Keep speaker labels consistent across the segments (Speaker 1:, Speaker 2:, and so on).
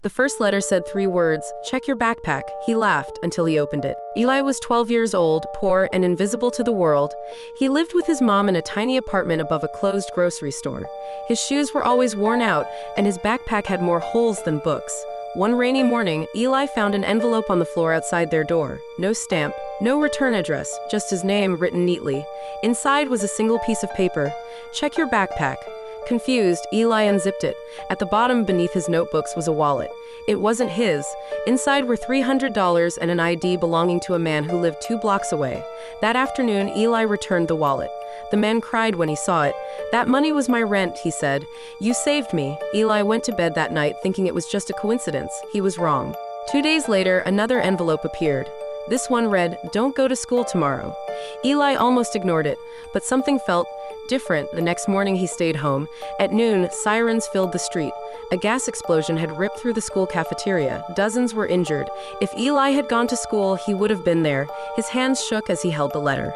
Speaker 1: The first letter said 3 words, "Check your backpack." He laughed until he opened it. Eli was 12 years old, poor, and invisible to the world. He lived with his mom in a tiny apartment above a closed grocery store. His shoes were always worn out, and his backpack had more holes than books. One rainy morning, Eli found an envelope on the floor outside their door. No stamp, no return address, just his name written neatly. Inside was a single piece of paper. "Check your backpack." Confused, Eli unzipped it. At the bottom beneath his notebooks was a wallet. It wasn't his. Inside were $300 and an ID belonging to a man who lived 2 blocks away. That afternoon, Eli returned the wallet. The man cried when he saw it. "That money was my rent," he said. "You saved me." Eli went to bed that night thinking it was just a coincidence. He was wrong. 2 days later, another envelope appeared. This one read, "Don't go to school tomorrow." Eli almost ignored it, but something felt different. The next morning he stayed home. At noon, sirens filled the street. A gas explosion had ripped through the school cafeteria. Dozens were injured. If Eli had gone to school, he would have been there. His hands shook as he held the letter.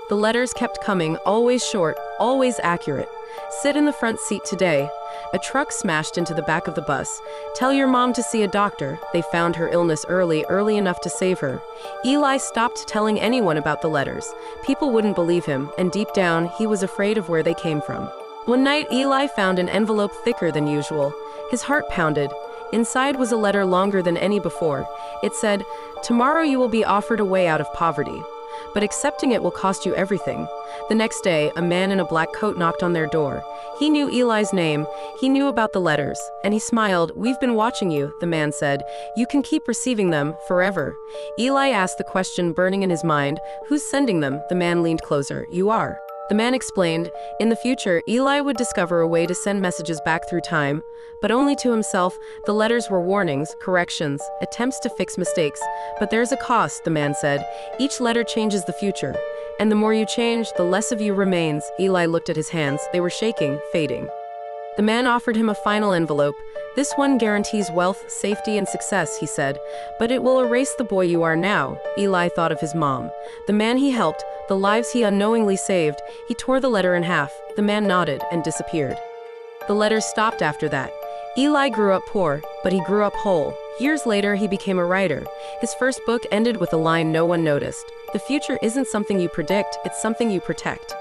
Speaker 1: The letters kept coming, always short, always accurate. "Sit in the front seat today." A truck smashed into the back of the bus. "Tell your mom to see a doctor. They found her illness early enough to save her." Eli stopped telling anyone about the letters. People wouldn't believe him, and deep down, he was afraid of where they came from. One night, Eli found an envelope thicker than usual. His heart pounded. Inside was a letter longer than any before. It said, "Tomorrow you will be offered a way out of poverty, but accepting it will cost you everything." The next day, a man in a black coat knocked on their door. He knew Eli's name, he knew about the letters, and he smiled. "We've been watching you," the man said. "You can keep receiving them, forever." Eli asked the question burning in his mind, "Who's sending them?" The man leaned closer. "You are." The man explained. In the future, Eli would discover a way to send messages back through time, but only to himself. The letters were warnings, corrections, attempts to fix mistakes. "But there's a cost," the man said. "Each letter changes the future. And the more you change, the less of you remains." Eli looked at his hands. They were shaking, fading. The man offered him a final envelope. "This one guarantees wealth, safety, and success," he said. "But it will erase the boy you are now." Eli thought of his mom, the man he helped, the lives he unknowingly saved. He tore the letter in half. The man nodded and disappeared. The letters stopped after that. Eli grew up poor, but he grew up whole. Years later, he became a writer. His first book ended with a line no one noticed. "The future isn't something you predict, it's something you protect."